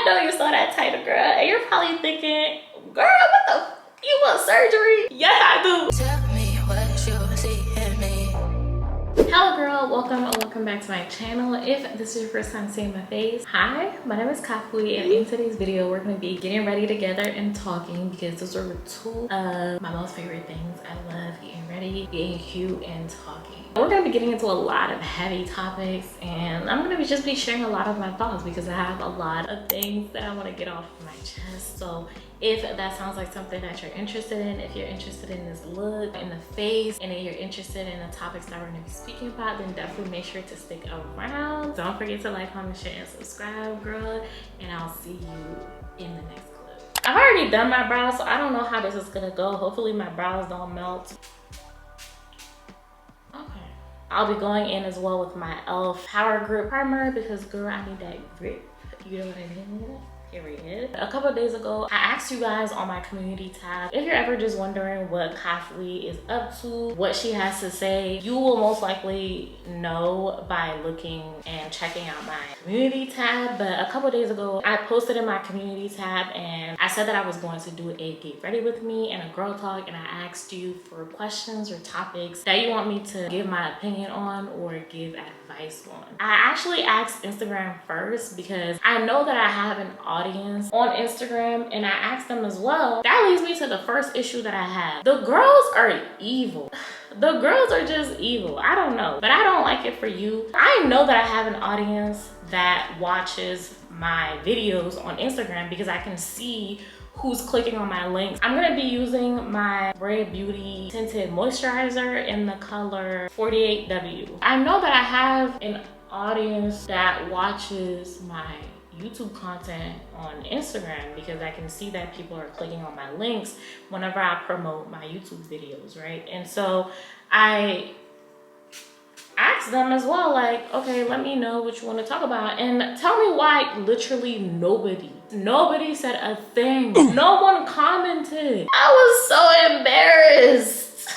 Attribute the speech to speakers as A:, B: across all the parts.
A: know you saw that title, girl, and you're probably thinking, girl, what the f, you want surgery? Yes, I do. Tell me what you see in me. Hello girl, welcome back to my channel. If this is your first time seeing my face, hi, my name is Kafui, and in today's video we're going to be getting ready together and talking, because those are two of my most favorite things. I love getting ready, getting cute, and talking. We're going to be getting into a lot of heavy topics, and I'm going to just be sharing a lot of my thoughts because I have a lot of things that I want to get off my chest. So if that sounds like something that you're interested in, if you're interested in this look in the face, and if you're interested in the topics that we're going to be speaking about, then definitely make sure to stick around. Don't forget to like, comment, share, and subscribe, girl, and I'll see you in the next clip. I've already done my brows, so I don't know how this is going to go. Hopefully my brows don't melt. I'll be going in as well with my e.l.f. Power Grip Primer because, girl, I need that grip. You know what I mean? Period. A couple of days ago, I asked you guys on my community tab if you're ever just wondering what Kafui is up to, what she has to say. You will most likely know by looking and checking out my community tab. But a couple of days ago, I posted in my community tab and I said that I was going to do a get ready with me and a girl talk, and I asked you for questions or topics that you want me to give my opinion on or give advice on. I actually asked Instagram first because I know that I have an audience on Instagram, and I asked them as well. That leads me to the first issue that I have. The girls are evil. The girls are just evil. I don't know, but I don't like it for you. I know that I have an audience that watches my videos on Instagram because I can see who's clicking on my links. I'm gonna be using my Rare Beauty tinted moisturizer in the color 48W. I know that I have an audience that watches my YouTube content on Instagram because I can see that people are clicking on my links whenever I promote my YouTube videos, right? And so I asked them as well, like, okay, let me know what you want to talk about, and tell me why literally nobody said a thing. No one commented. I was so embarrassed.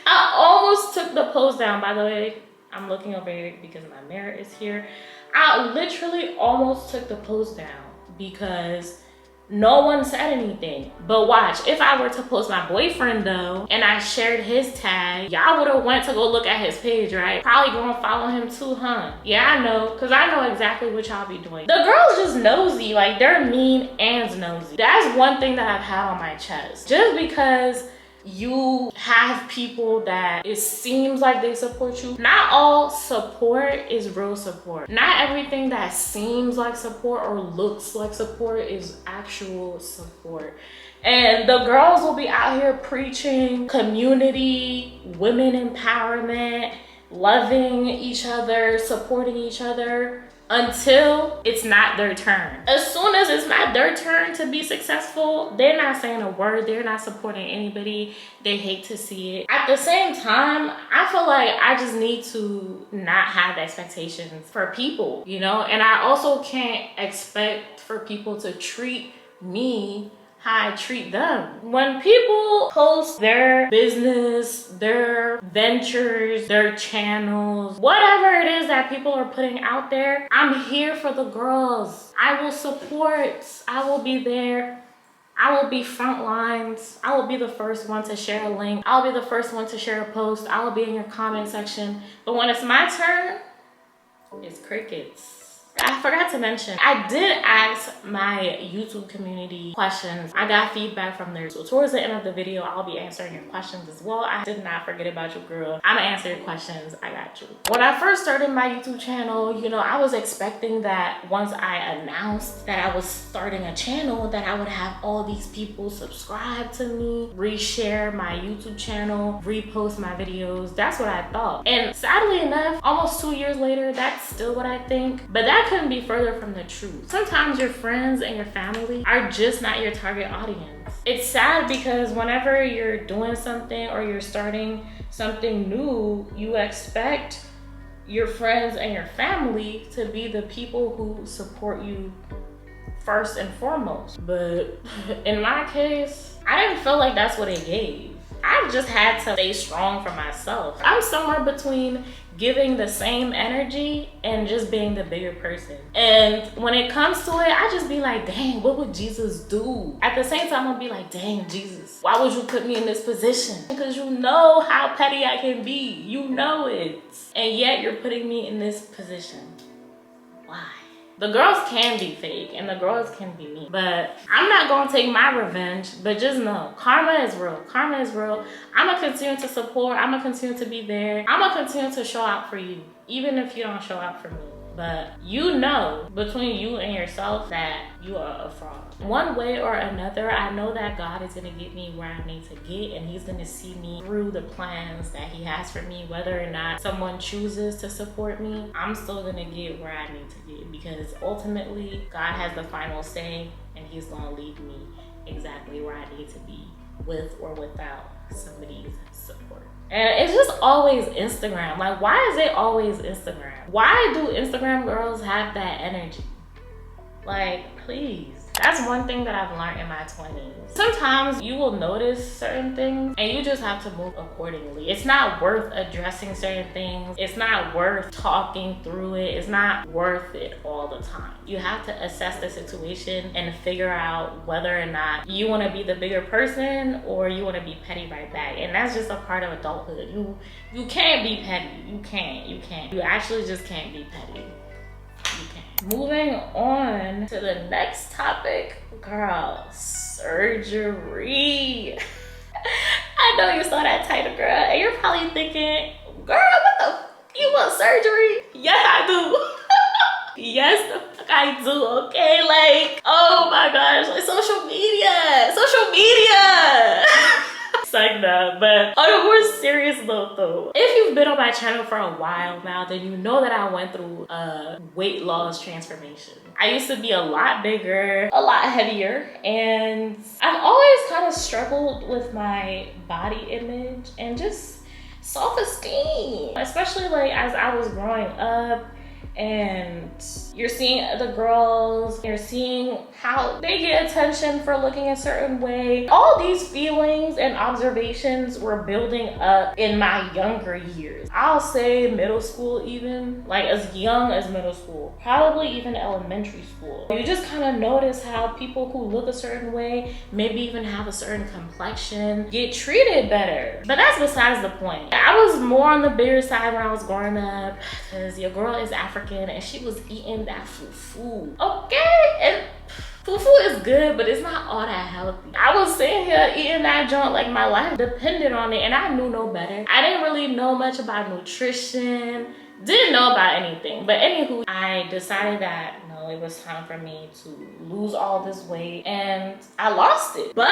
A: I almost took the post down. By the way, I'm looking over here because my mirror is here. I literally almost took the post down because no one said anything. But watch, if I were to post my boyfriend though, and I shared his tag, y'all would have went to go look at his page, right? Probably gonna follow him too, huh? Yeah, I know, because I know exactly what y'all be doing. The girls just nosy, like they're mean and nosy. That's one thing that I've had on my chest. Just because you have people that it seems like they support you, not all support is real support. Not everything that seems like support or looks like support is actual support. And the girls will be out here preaching community, women empowerment, loving each other, supporting each other, until it's not their turn. As soon as it's not their turn to be successful, they're not saying a word, they're not supporting anybody, they hate to see it. At the same time, I feel like I just need to not have expectations for people, you know? And I also can't expect for people to treat me how I treat them. When people post their business, their ventures, their channels, whatever it is that people are putting out there, I'm here for the girls. I will support, I will be there. I will be front lines. I will be the first one to share a link. I'll be the first one to share a post. I will be in your comment section. But when it's my turn, it's crickets. I forgot to mention, I did ask my YouTube community questions. I got feedback from there. So towards the end of the video, I'll be answering your questions as well. I did not forget about you, girl. I'm gonna answer your questions. I got you. When I first started my YouTube channel, you know, I was expecting that once I announced that I was starting a channel, that I would have all these people subscribe to me, reshare my YouTube channel, repost my videos. That's what I thought. And sadly enough, almost 2 years later, that's still what I think. But that couldn't be further from the truth. Sometimes your friends and your family are just not your target audience. It's sad because whenever you're doing something or you're starting something new, you expect your friends and your family to be the people who support you first and foremost. But in my case, I didn't feel like that's what it gave. I've just had to stay strong for myself. I'm somewhere between giving the same energy and just being the bigger person. And when it comes to it, I just be like, dang, what would Jesus do? At the same time, I'll be like, dang, Jesus, why would you put me in this position? Because you know how petty I can be. You know it. And yet you're putting me in this position. Why? The girls can be fake and the girls can be mean, but I'm not gonna take my revenge. But just know, karma is real. Karma is real. I'm gonna continue to support. I'm gonna continue to be there. I'm gonna continue to show out for you, even if you don't show out for me. But you know, between you and yourself, that you are a fraud. One way or another, I know that God is gonna get me where I need to get, and he's gonna see me through the plans that he has for me. Whether or not someone chooses to support me, I'm still gonna get where I need to get, because ultimately God has the final say, and he's gonna lead me exactly where I need to be, with or without somebody's support. And it's just always Instagram. Like, why is it always Instagram? Why do Instagram girls have that energy? Like, please. That's one thing that I've learned in my 20s. Sometimes you will notice certain things and you just have to move accordingly. It's not worth addressing certain things. It's not worth talking through it. It's not worth it all the time. You have to assess the situation and figure out whether or not you want to be the bigger person or you want to be petty right back. And that's just a part of adulthood. You can't be petty. You can't. You actually just can't be petty. You can't. Moving on to the next topic, girl, surgery. I know you saw that title, girl, and you're probably thinking, girl, what the you want surgery? Yes, I do. Yes, the fuck I do, okay? Like, oh my gosh, like social media. Like that. But on a more serious note though, if you've been on my channel for a while now, then you know that I went through a weight loss transformation. I used to be a lot bigger, a lot heavier, and I've always kind of struggled with my body image and just self-esteem, especially like as I was growing up. And you're seeing the girls, you're seeing how they get attention for looking a certain way. All these feelings and observations were building up in my younger years. I'll say middle school even, like as young as middle school, probably even elementary school. You just kind of notice how people who look a certain way, maybe even have a certain complexion, get treated better. But that's besides the point. I was more on the bigger side when I was growing up because your girl is African and she was eating that fufu. Okay, and fufu is good, but it's not all that healthy. I was sitting here eating that joint like my life depended on it, and I knew no better. I didn't really know much about nutrition, didn't know about anything. But anywho, I decided that no, it was time for me to lose all this weight, and I lost it. But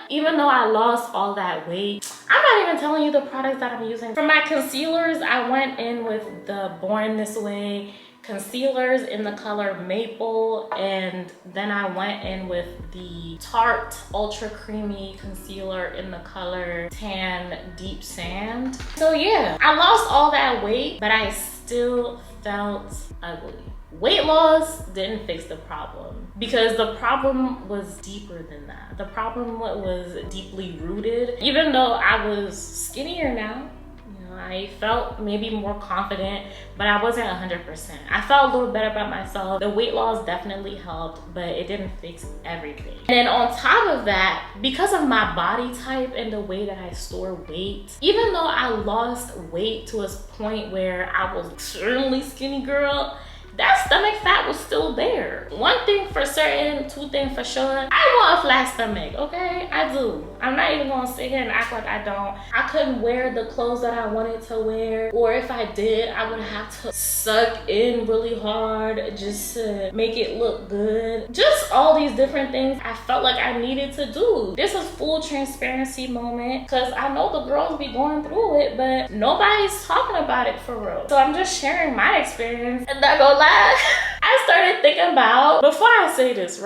A: even though I lost all that weight, I'm not even telling you the products that I'm using. For my concealers, I went in with the Born This Way concealers in the color Maple, and then I went in with the Tarte Ultra Creamy concealer in the color Tan Deep Sand. So yeah, I lost all that weight, but I still felt ugly. Weight loss didn't fix the problem, because the problem was deeper than that. The problem was deeply rooted. Even though I was skinnier now, I felt maybe more confident, but I wasn't 100%. I felt a little better about myself. The weight loss definitely helped, but it didn't fix everything. And then on top of that, because of my body type and the way that I store weight, even though I lost weight to a point where I was extremely skinny girl, that stomach fat was still there. One thing for certain, two things for sure, I want a flat stomach, okay? I do. I'm not even gonna sit here and act like I don't. I couldn't wear the clothes that I wanted to wear, or if I did, I would have to suck in really hard just to make it look good. Just all these different things I felt like I needed to do. This is full transparency moment, because I know the girls be going through it, but nobody's talking about it for real. So I'm just sharing my experience, and not gonna lie, I started thinking about, before I say this,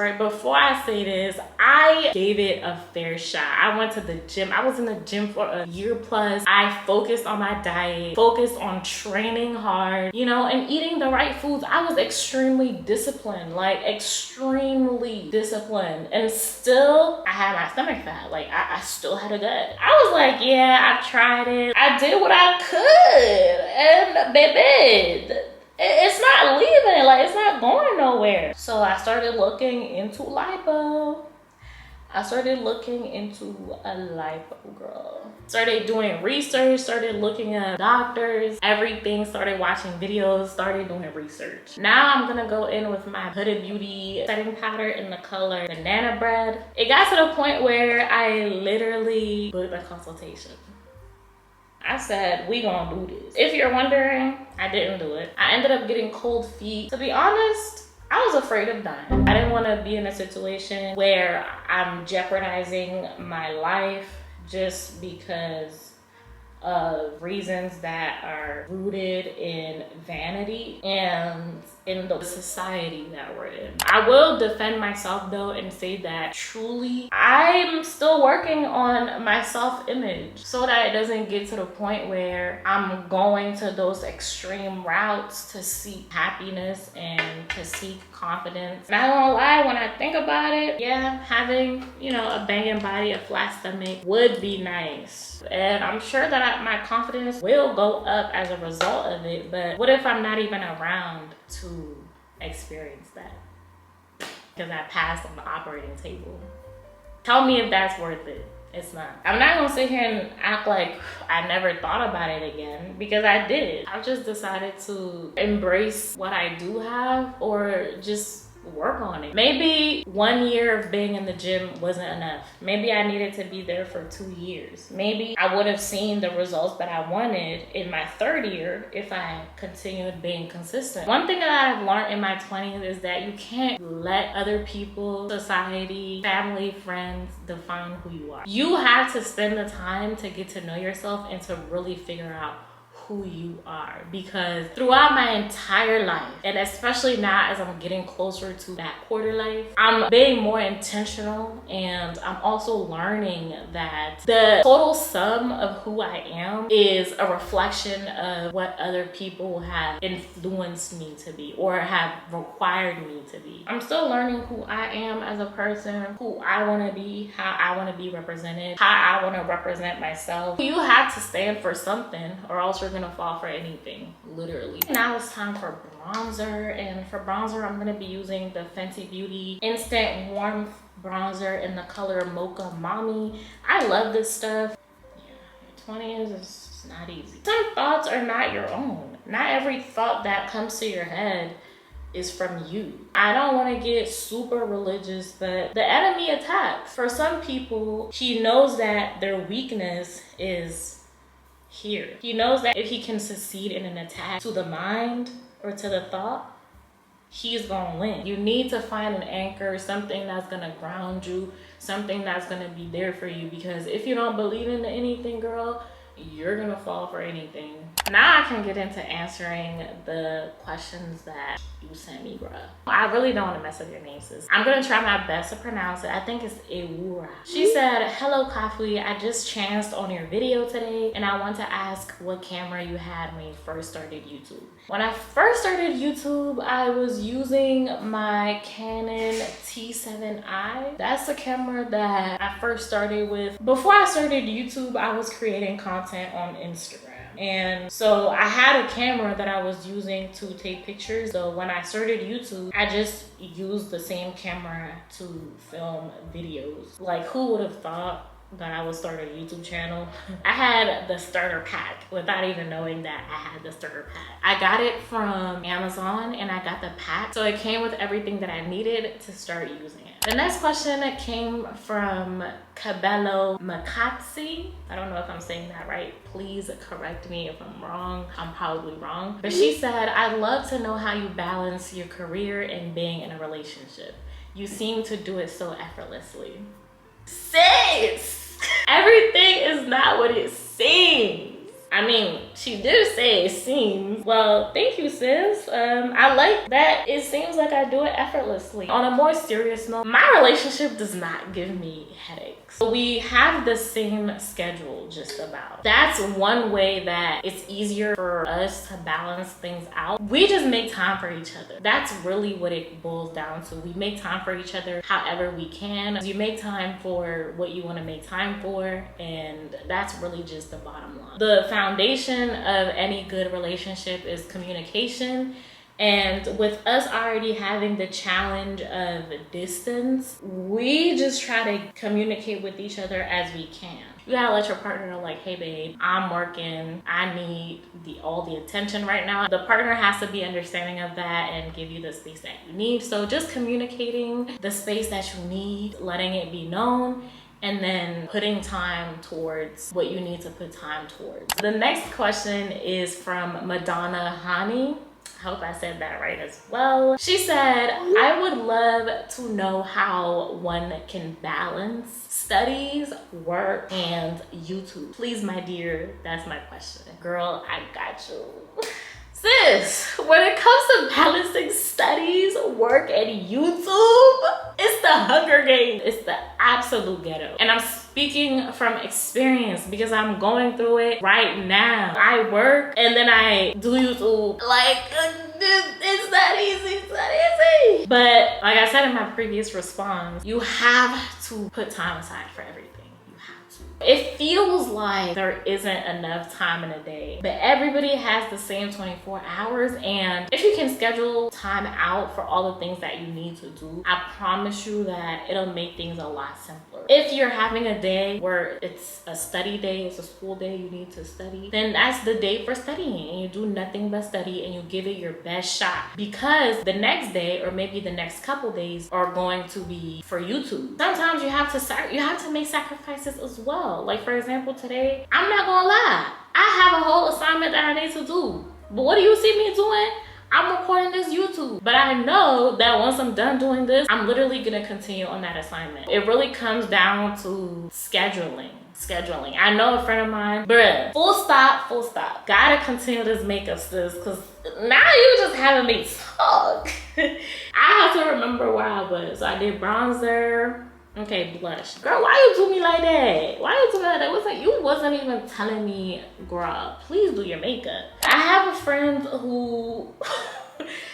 A: I gave it a fair shot. I went to the gym. I was in the gym for a year plus. I focused on my diet, focused on training hard, you know, and eating the right foods. I was extremely disciplined, like extremely disciplined. And still, I had my stomach fat. Like, I still had a gut. I was like, yeah, I tried it. I did what I could. And baby, it's not leaving, like it's not going nowhere. So I started looking into lipo. I started looking into a lipo, girl. Started doing research, started looking at doctors, everything, started watching videos, started doing research. Now I'm gonna go in with my Huda Beauty setting powder in the color Banana Bread. It got to the point where I literally booked a consultation. I said, we gonna do this. If you're wondering, I didn't do it. I ended up getting cold feet. To be honest, I was afraid of dying. I didn't want to be in a situation where I'm jeopardizing my life just because of reasons that are rooted in vanity and in the society that we're in. I will defend myself though and say that truly I'm still working on my self-image so that it doesn't get to the point where I'm going to those extreme routes to seek happiness and to seek confidence. Not gonna lie, when I think about it, yeah, having, you know, a banging body, a flat stomach would be nice. And I'm sure that my confidence will go up as a result of it, but what if I'm not even around to experience that? Because I passed on the operating table. Tell me if that's worth it. It's not. I'm not gonna sit here and act like I never thought about it again, because I did. I just decided to embrace what I do have or just work on it. Maybe 1 year of being in the gym wasn't enough. Maybe I needed to be there for 2 years. Maybe I would have seen the results that I wanted in my 3rd year if I continued being consistent. One thing that I've learned in my 20s is that you can't let other people, society, family, friends define who you are. You have to spend the time to get to know yourself and to really figure out who you are, because throughout my entire life, and especially now as I'm getting closer to that quarter life, I'm being more intentional, and I'm also learning that the total sum of who I am is a reflection of what other people have influenced me to be or have required me to be. I'm still learning who I am as a person, who I want to be, how I want to be represented, how I want to represent myself. You have to stand for something or else you're gonna fall for anything, literally. Now it's time for bronzer, and for bronzer I'm gonna be using the Fenty Beauty Instant Warmth Bronzer in the color Mocha Mommy. I love this stuff. Yeah, your 20s is not easy. Some thoughts are not your own. Not every thought that comes to your head is from you. I don't want to get super religious, but the enemy attacks. For some people, he knows that their weakness is here. He knows that if he can succeed in an attack to the mind or to the thought, he's gonna win. You need to find an anchor, something that's gonna ground you, something that's gonna be there for you, because if you don't believe in anything, girl, you're gonna fall for anything. Now I can get into answering the questions that you sent me, bruh. I really don't want to mess up your name, sis. I'm gonna try my best to pronounce it. I think it's Ewura. She said, hello Kafui, I just chanced on your video today and I want to ask what camera you had when you first started YouTube. When I first started YouTube, I was using my Canon T7i. That's the camera that I first started with. Before I started YouTube, I was creating content on Instagram. And so I had a camera that I was using to take pictures. So when I started YouTube, I just used the same camera to film videos. Like, who would have thought that I would start a YouTube channel? I had the starter pack without even knowing that I had the starter pack. I got it from Amazon and I got the pack. So it came with everything that I needed to start using it. The next question came from Cabello Makatsi. I don't know if I'm saying that right. Please correct me if I'm wrong. I'm probably wrong. But she said, I'd love to know how you balance your career and being in a relationship. You seem to do it so effortlessly. Sis! Everything is not what it seems. I mean, she did say it seems. Well, thank you, sis. I like that it seems like I do it effortlessly. On a more serious note, my relationship does not give me headaches. We have the same schedule, just about. That's one way that it's easier for us to balance things out. We just make time for each other. That's really what it boils down to. We make time for each other however we can. You make time for what you want to make time for, and that's really just the bottom line. The foundation of any good relationship is communication. And with us already having the challenge of distance, we just try to communicate with each other as we can. You gotta let your partner know, like, hey babe, I'm working, I need all the attention right now. The partner has to be understanding of that and give you the space that you need. So just communicating the space that you need, letting it be known, and then putting time towards what you need to put time towards. The next question is from Madonna Hani. I hope I said that right as well. She said, I would love to know how one can balance studies, work, and YouTube. Please, my dear, that's my question. Girl, I got you. Sis, when it comes to balancing studies, work, and YouTube, it's the Hunger Games. It's the absolute ghetto. And I'm speaking from experience because I'm going through it right now. I work and then I do YouTube. Like, it's not easy, it's not easy. But like I said in my previous response, you have to put time aside for everything. It feels like there isn't enough time in a day, but everybody has the same 24 hours. And if you can schedule time out for all the things that you need to do, I promise you that it'll make things a lot simpler. If you're having a day where it's a study day, it's a school day, you need to study, then that's the day for studying, and you do nothing but study and you give it your best shot, because the next day or maybe the next couple days are going to be for YouTube. Sometimes you have to make sacrifices as well. Like, for example, today, I'm not gonna lie, I have a whole assignment that I need to do. But what do you see me doing? I'm recording this YouTube. But I know that once I'm done doing this, I'm literally gonna continue on that assignment. It really comes down to scheduling. I know a friend of mine, bruh, full stop. Gotta continue this makeup, sis, because now you just having me talk. I have to remember where I was. So I did bronzer. Okay, blush. Girl, why you do me like that? Why you do me like that? It was like, you wasn't even telling me, girl, please do your makeup. I have a friend who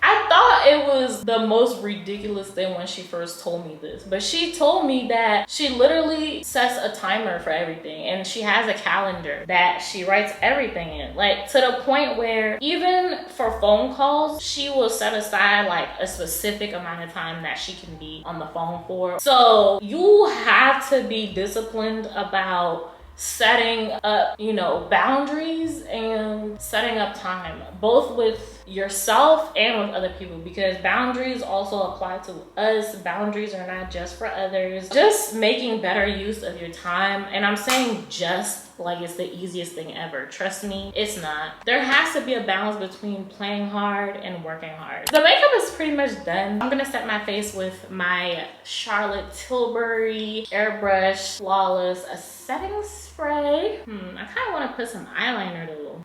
A: I thought it was the most ridiculous thing when she first told me this, but she told me that she literally sets a timer for everything, and she has a calendar that she writes everything in, like to the point where even for phone calls, she will set aside like a specific amount of time that she can be on the phone for. So you have to be disciplined about setting up, you know, boundaries and setting up time, both with yourself and with other people, because boundaries also apply to us. Boundaries are not just for others. Just making better use of your time. And I'm saying just like it's the easiest thing ever. Trust me, it's not. There has to be a balance between playing hard and working hard. The makeup is pretty much done. I'm gonna set my face with my Charlotte Tilbury Airbrush Flawless setting spray. I kind of want to put some eyeliner though.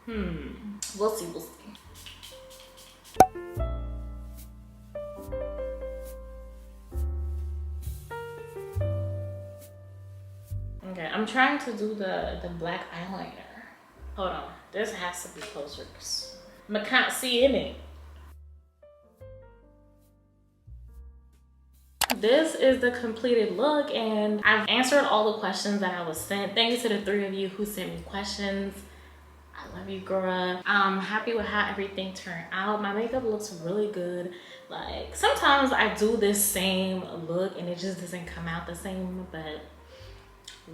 A: We'll see. Okay, I'm trying to do the black eyeliner. Hold on, this has to be closer because I can't see in it. This is the completed look, and I've answered all the questions that I was sent. Thank you to the 3 of you who sent me questions. I love you, girl. I'm happy with how everything turned out. My makeup looks really good. Like, sometimes I do this same look and it just doesn't come out the same, but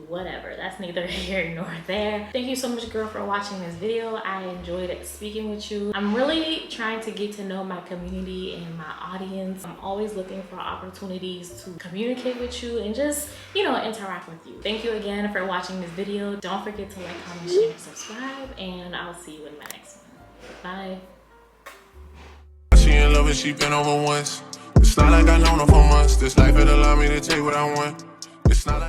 A: whatever, that's neither here nor there. Thank you so much, girl, for watching this video. I enjoyed speaking with you. I'm really trying to get to know my community and my audience. I'm always looking for opportunities to communicate with you and just, you know, interact with you. Thank you again for watching this video. Don't forget to like, comment, share, and subscribe, and I'll see you in my next one. Bye.
B: She in love and she been over once. It's not like I known her for months. This life it allowed me to take what I want. It's not like